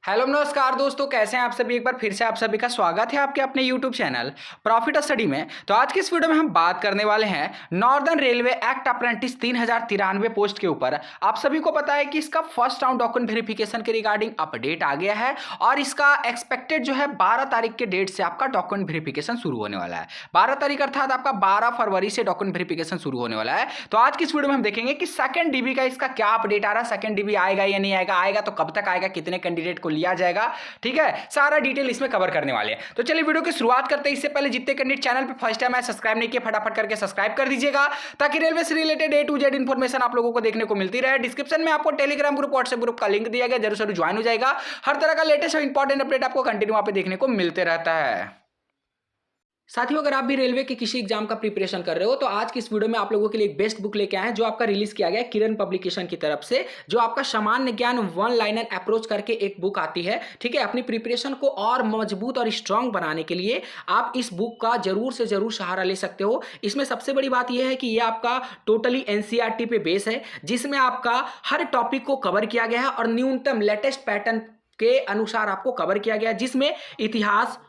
Hello नमस्कार दोस्तों, कैसे हैं आप सभी। एक बार फिर से आप सभी का स्वागत है आपके अपने यूट्यूब चैनल प्रॉफिट स्टडी में। तो आज की इस वीडियो में हम बात करने वाले हैं northern railway act apprentice 3093 post के ऊपर। आप सभी को पता है कि इसका फर्स्ट राउंड डॉक्यूमेंट वेरिफिकेशन के रिगार्डिंग अपडेट आ गया है और इसका एक्सपेक्टेड जो है 12 तारीख के डेट से आपका डॉक्यूमेंट वेरिफिकेशन शुरू होने वाला है। 12 तारीख अर्थात आपका 12 फरवरी से डॉक्यूमेंट वेरिफिकेशन शुरू होने वाला है। तो आज की इस वीडियो में हम देखेंगे कि सेकंड डीबी का इसका क्या अपडेट आ रहा है, सेकंड डीबी आएगा या नहीं आएगा, आएगा तो कब तक आएगा, कितने कैंडिडेट को लिया जाएगा, ठीक है, सारा डिटेल इसमें कवर करने वाले हैं। तो चलिए वीडियो की शुरुआत करते हैं। इससे पहले जितने कैंडिडेट चैनल पे फर्स्ट टाइम है सब्सक्राइब नहीं किए, फटाफट करके सब्सक्राइब कर दीजिएगा ताकि रेलवे से related A to Z information आप लोगों को देखने को मिलती रहे। डिस्क्रिप्शन में आपको टेलीग्राम ग्रुप, व्हाट्सएप ग्रुप का लिंक दिया गया, जरूर जरूर ज्वाइन हो जाएगा। हर तरह का लेटेस्ट और इंपॉर्टेंट अपडेट आपको कंटिन्यू वहां पे देखने को मिलते रहता है। साथियों, अगर आप भी रेलवे के किसी एग्जाम का प्रिपरेशन कर रहे हो तो आज की इस वीडियो में आप लोगों के लिए एक बेस्ट बुक लेके आए हैं जो आपका रिलीज किया गया है किरण पब्लिकेशन की तरफ से, जो आपका सामान्य ज्ञान वन लाइनर अप्रोच करके एक बुक आती है। ठीक है, अपनी प्रिपरेशन को और मजबूत और स्ट्रांग बनाने के लिए आप इस बुक का जरूर से जरूर सहारा ले सकते हो। इसमें सबसे बड़ी बात यह है कि यह आपका टोटली एनसीईआरटी पे बेस है, जिसमें आपका हर टॉपिक को कवर किया गया है और न्यूनतम लेटेस्ट पैटर्न के अनुसार आपको कवर किया गया है, जिसमें इतिहास,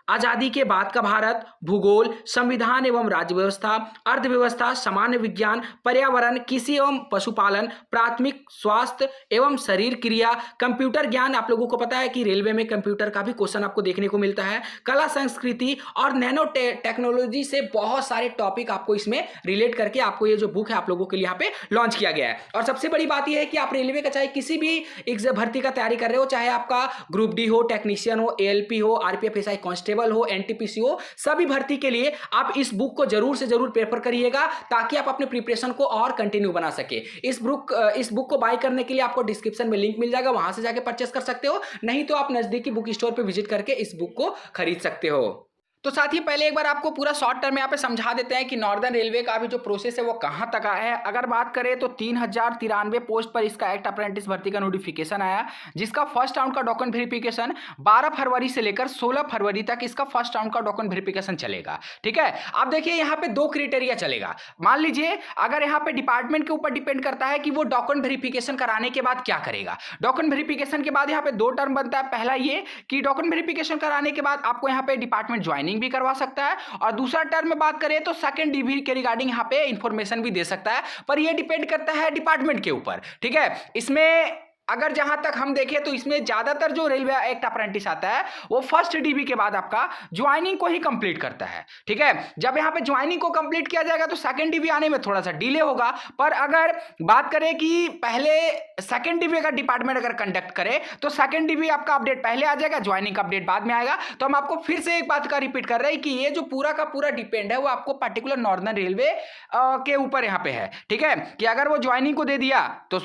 आजादी के बाद का भारत, भूगोल, संविधान एवं राज्य व्यवस्था, अर्थव्यवस्था, सामान्य विज्ञान, पर्यावरण, कृषि एवं पशुपालन, प्राथमिक स्वास्थ्य एवं शरीर क्रिया, कंप्यूटर ज्ञान, आप लोगों को पता है कि रेलवे में कंप्यूटर का भी क्वेश्चन आपको देखने को मिलता है, कला संस्कृति और नैनो टेक्नोलॉजी से बहुत सारे टॉपिक आपको इसमें रिलेट करके आपको ये जो बुक है आप लोगों के लिए यहाँ पे लॉन्च किया गया है। और सबसे बड़ी बात यह है कि आप रेलवे का चाहे किसी भी एग्जाम भर्ती का तैयारी कर रहे हो, चाहे आपका ग्रुप डी हो, टेक्नीशियन हो, एएलपी हो, आरपीएफ एसआई कांस्टेबल हो, एनटीपीसी हो, सभी भर्ती के लिए आप इस बुक को जरूर से जरूर प्रेफर करिएगा ताकि आप अपने प्रिपरेशन को और कंटिन्यू बना सके। इस बुक को बाय करने के लिए आपको डिस्क्रिप्शन में लिंक मिल जाएगा, वहां से जाके परचेस कर सकते हो, नहीं तो आप नजदीकी बुक स्टोर पे विजिट करके इस बुक को खरीद सकते हो। तो साथ ही पहले एक बार आपको पूरा शॉर्ट टर्म यहाँ पे समझा देते हैं कि नॉर्दर्न रेलवे का अभी जो प्रोसेस है वो कहाँ तक आया है। अगर बात करें तो 3093 पोस्ट पर इसका एक्ट अप्रेंटिस भर्ती का नोटिफिकेशन आया, जिसका फर्स्ट राउंड का डॉक्यूमेंट वेरिफिकेशन 12 फरवरी से लेकर 16 फरवरी तक इसका फर्स्ट राउंड का डॉक्यूमेंट वेरिफिकेशन चलेगा। ठीक है, अब देखिए यहाँ पे दो क्राइटेरिया चलेगा। मान लीजिए अगर यहाँ पे डिपार्टमेंट के ऊपर डिपेंड करता है कि वो डॉक्यूमेंट वेरिफिकेशन कराने के बाद क्या करेगा। डॉक्यूमेंट वेरिफिकेशन के बाद यहाँ पे दो टर्म बनता है। पहला ये कि डॉक्यूमेंट वेरिफिकेशन कराने के बाद आपको यहाँ पे डिपार्टमेंट ज्वाइनिंग भी करवा सकता है, और दूसरा टर्म में बात करें तो सेकंड डीबी के रिगार्डिंग यहां पे इंफॉर्मेशन भी दे सकता है, पर यह डिपेंड करता है डिपार्टमेंट के ऊपर। ठीक है, इसमें अगर जहां तक हम देखें तो इसमें ज्यादातर जो रेलवे एक्ट अप्रेंटिस आता है वो फर्स्ट डीबी के बाद आपका ज्वाइनिंग को ही कंप्लीट करता है। ठीक है, जब यहां पे ज्वाइनिंग को कंप्लीट किया जाएगा तो सेकंड डीबी आने में थोड़ा सा डिले होगा, पर अगर बात करें कि पहले सेकंड डीबी का डिपार्टमेंट अगर कंडक्ट करे तो सेकंड डीबी आपका अपडेट पहले आ जाएगा, ज्वाइनिंग का अपडेट बाद में आएगा। तो हम आपको फिर से एक बात का रिपीट कर रहे हैं कि ये जो पूरा का पूरा डिपेंड है वो आपको पर्टिकुलर नॉर्दर्न रेलवे के ऊपर यहाँ पे है। ठीक है, कि अगर वो ज्वाइनिंग को दे दिया तो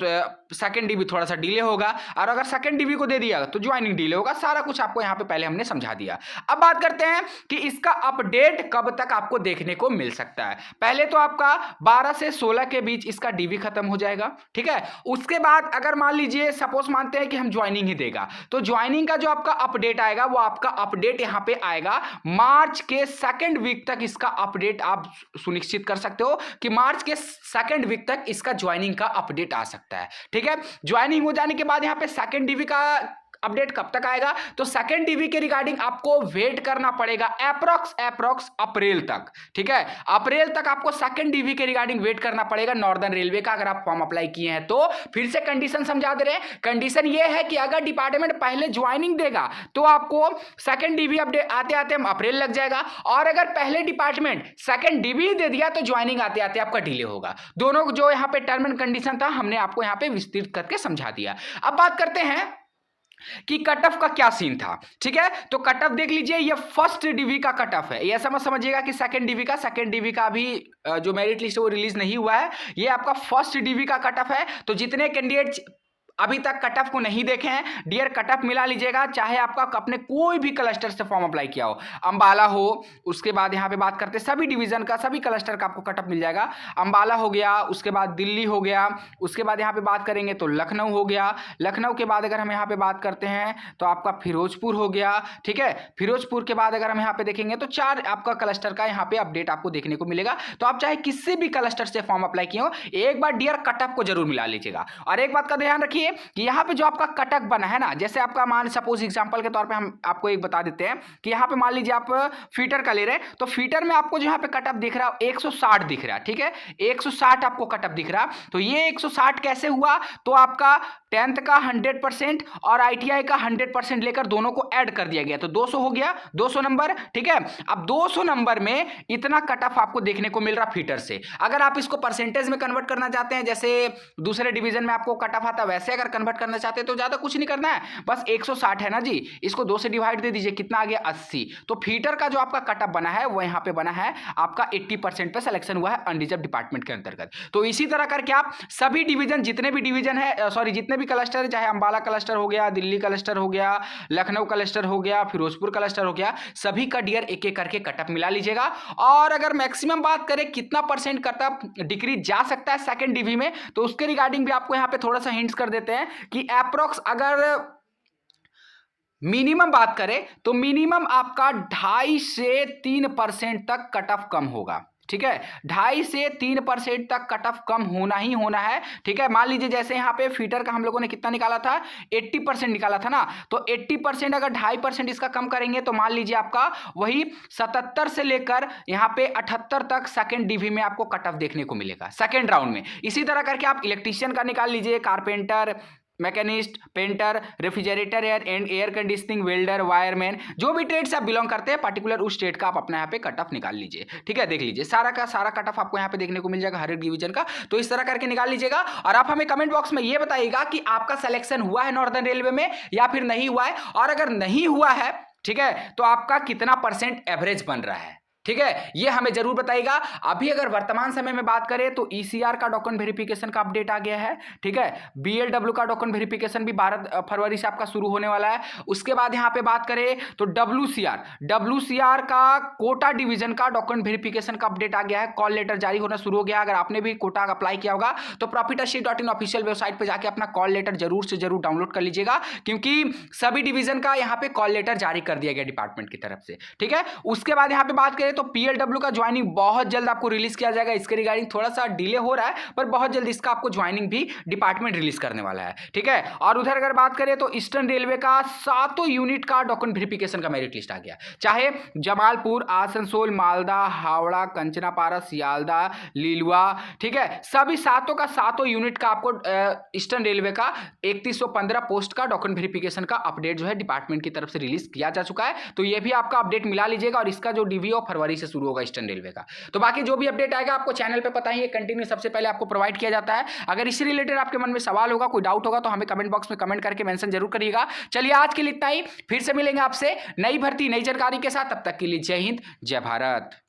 सेकंड डीबी थोड़ा सा डिले होगा, और अगर सेकंड डीबी को दे दिया तो ज्वाइनिंग डिले होगा। सारा कुछ आपको यहां पे पहले हमने समझा दिया। अब बात करते हैं कि इसका अपडेट कब तक आपको देखने को मिल सकता है। पहले तो आपका 12 से 16 के बीच इसका डीबी खत्म हो जाएगा। ठीक है, उसके बाद अगर मान लीजिए सपोज मानते हैं कि हम ज्वाइनिंग ही देगा, तो ज्वाइनिंग का जो आपका अपडेट आएगा वो आपका अपडेट यहां पे आएगा मार्च के सेकंड वीक तक। इसका अपडेट आप सुनिश्चित कर सकते हो कि मार्च के सेकंड वीक तक इसका ज्वाइनिंग का अपडेट आ सकता है। ठीक है, ज्वाइनिंग हो जाने के बाद यहाँ पे सेकंड डीबी का अपडेट कब तक आएगा, तो सेकंड डीबी के रिगार्डिंग आपको वेट करना पड़ेगा अप्रॉक्स अप्रैल तक। ठीक है, अप्रैल तक आपको सेकंड डीबी के रिगार्डिंग वेट करना पड़ेगा नॉर्दर्न रेलवे का। अगर आप फॉर्म अप्लाई किए हैं तो फिर से कंडीशन समझा दे रहे हैं। कंडीशन ये है कि अगर डिपार्टमेंट पहले ज्वाइनिंग देगा तो आपको सेकंड डीबी अपडेट आते आते अप्रैल लग जाएगा, और अगर पहले डिपार्टमेंट सेकंड डीबी दे दिया तो ज्वाइनिंग आते आते आपका डिले होगा। दोनों जो यहाँ पे टर्म एंड कंडीशन था हमने आपको यहाँ पे विस्तृत करके समझा दिया। अब बात करते हैं कि कट ऑफ का क्या सीन था। ठीक है, तो कट ऑफ देख लीजिए, ये फर्स्ट डीवी का कट ऑफ है। ये ऐसा मत समझिएगा कि सेकंड डीवी का अभी जो मेरिट लिस्ट है वो रिलीज नहीं हुआ है। ये आपका फर्स्ट डीवी का कट ऑफ है। तो जितने कैंडिडेट अभी तक कट ऑफ को नहीं देखे हैं, डियर कट ऑफ मिला लीजिएगा, चाहे आपका अपने कोई भी क्लस्टर से फॉर्म अप्लाई किया हो, अंबाला हो, उसके बाद यहाँ पे बात करते हैं सभी डिवीजन का, सभी क्लस्टर का आपको कट ऑफ मिल जाएगा। अंबाला हो गया, उसके बाद दिल्ली हो गया, उसके बाद यहाँ पे बात करेंगे तो लखनऊ हो गया, लखनऊ के बाद अगर हम यहाँ पे बात करते हैं तो आपका फिरोजपुर हो गया। ठीक है, फिरोजपुर के बाद अगर हम यहाँ पे देखेंगे तो 4 आपका क्लस्टर का यहाँ पे अपडेट आपको देखने को मिलेगा। तो आप चाहे किसी भी क्लस्टर से फॉर्म अप्लाई किए हो, एक बार डियर कट ऑफ को जरूर मिला लीजिएगा। और एक बात का ध्यान रखिए देखिए कि यहाँ पे जो आपका कटक बना है ना, जैसे आपका मान सपोज एग्जांपल के तौर पे हम आपको एक बता देते हैं कि यहाँ पे मान लीजिए आप फीटर का ले रहे हैं, तो फीटर में आपको जो यहाँ पे कटअप दिख रहा है 160 दिख रहा है, ठीक है, 160 आपको कटअप दिख रहा। तो ये 160 कैसे हुआ, तो आपका 10th का 100% और ITI का 100% लेकर दोनों को ऐड कर दिया गया, तो 200 हो गया, 200 नंबर, ठीक है। अब 200 नंबर में इतना कट ऑफ आपको देखने को मिल रहा फीटर से। अगर आप इसको परसेंटेज में कन्वर्ट करना चाहते हैं, जैसे दूसरे डिवीजन में आपको कट ऑफ आता है, वैसे अगर कन्वर्ट करना चाहते हैं तो ज्यादा कुछ नहीं करना है, बस 160 है ना जी, इसको 2 से डिवाइड दे दीजिए, कितना आ गया 80। तो फीटर का जो आपका कट ऑफ बना है वो यहाँ पे बना है आपका 80% पे सिलेक्शन हुआ है अनरिजर्व डिपार्टमेंट के अंतर्गत। तो इसी तरह करके आप सभी डिवीजन, जितने भी डिवीजन है, सॉरी जितने भी क्लस्टर है, चाहे अंबाला क्लस्टर हो गया, दिल्ली क्लस्टर हो गया, लखनऊ क्लस्टर हो गया, फिरोजपुर क्लस्टर हो गया, सभी का डियर एक एक करके कटअप मिला लीजिएगा। और अगर मैक्सिमम बात करें कितना परसेंट कटअप डिक्रीज जा सकता है सेकंड डिवी में, तो उसके रिगार्डिंग भी आपको यहां पे थोड़ा सा हिंट्स कर देते हैं कि अप्रोक्स अगर मिनिमम बात करें तो मिनिमम आपका 2.5 से 3% तक कट ऑफ कम होगा, ठीक है, 2.5 से 3% तक कट ऑफ कम होना ही होना है, ठीक है। मान लीजिए जैसे यहाँ पे फीटर का हम लोगों ने कितना निकाला था, 80% निकाला था ना, तो 80% अगर 2.5% इसका कम करेंगे तो मान लीजिए आपका वही 77 से लेकर यहाँ पे 78 तक सेकंड डिवी में आपको कट ऑफ देखने को मिलेगा सेकंड राउंड में। इसी तरह करके आप इलेक्ट्रीशियन का निकाल लीजिए, carpenter, machinist, painter, refrigerator and air conditioning, welder, wireman, जो भी ट्रेड से आप बिलोंग करते हैं पर्टिकुलर उस स्टेट का आप अपने यहाँ पे कट ऑफ निकाल लीजिए, ठीक है। देख लीजिए सारा का सारा कट ऑफ आपको यहाँ पे देखने को मिल जाएगा हर एक डिवीजन का, तो इस तरह करके निकाल लीजिएगा। और आप हमें कमेंट बॉक्स में ये बताइएगा कि आपका सिलेक्शन हुआ है नॉर्दर्न रेलवे में या फिर नहीं हुआ है, और अगर नहीं हुआ है, ठीक है, तो आपका कितना परसेंट एवरेज बन रहा है, ठीक है, ये हमें जरूर बताइएगा। अभी अगर वर्तमान समय में बात करें तो ECR का डॉक्यूमेंट वेरिफिकेशन का अपडेट आ गया है, ठीक है। BLW का डॉक्यूमेंट वेरिफिकेशन भी 12 फरवरी से आपका शुरू होने वाला है। उसके बाद यहां पे बात करें तो WCR का कोटा डिवीजन का डॉक्यूमेंट वेरिफिकेशन का अपडेट आ गया है, कॉल लेटर जारी होना शुरू हो गया। अगर आपने भी कोटा अप्लाई किया होगा तो profitersheet.in ऑफिशियल वेबसाइट पर जाकर अपना कॉल लेटर जरूर से जरूर डाउनलोड कर लीजिएगा, क्योंकि सभी डिवीजन का यहाँ पे कॉल लेटर जारी कर दिया गया डिपार्टमेंट की तरफ से, ठीक है। उसके बाद यहाँ पे बात करें तो PLW का ज्वाइनिंग बहुत जल्द आपको रिलीज किया जाएगा। इसके रिगार्डिंग थोड़ा सा डिले हो रहा है, पर बहुत जल्द इसका आपको ज्वाइनिंग भी डिपार्टमेंट रिलीज करने वाला है, ठीक है। और उधर अगर बात करें तो ईस्टर्न रेलवे का 7 यूनिट का डॉक्यूमेंट वेरिफिकेशन का मेरिट लिस्ट आ गया, चाहे जमालपुर, आसनसोल, मालदा, हावड़ा, कंचनापारा, सियालदा, लीलुआ, ठीक है, सभी 7 का 7 यूनिट का आपको ईस्टर्न रेलवे का 3115 पोस्ट का डॉक्यूमेंट वेरिफिकेशन का अपडेट जो है डिपार्टमेंट की तरफ से रिलीज किया जा चुका है। तो ये भी आपका अपडेट मिला लीजिएगा, और इसका जो DVO फरवरी से शुरू होगा ईस्टर्न रेलवे का। तो बाकी जो भी अपडेट आएगा आपको चैनल पे पता ही है, कंटिन्यू सबसे पहले आपको प्रोवाइड किया जाता है। अगर इससे रिलेटेड आपके मन में सवाल होगा, कोई डाउट होगा, तो हमें कमेंट बॉक्स में कमेंट करके मेंशन जरूर करिएगा। चलिए आज के लिए इतना ही, फिर से मिलेंगे आपसे नई भर्ती नई जानकारी के साथ, तब तक के लिए जय हिंद, जय भारत।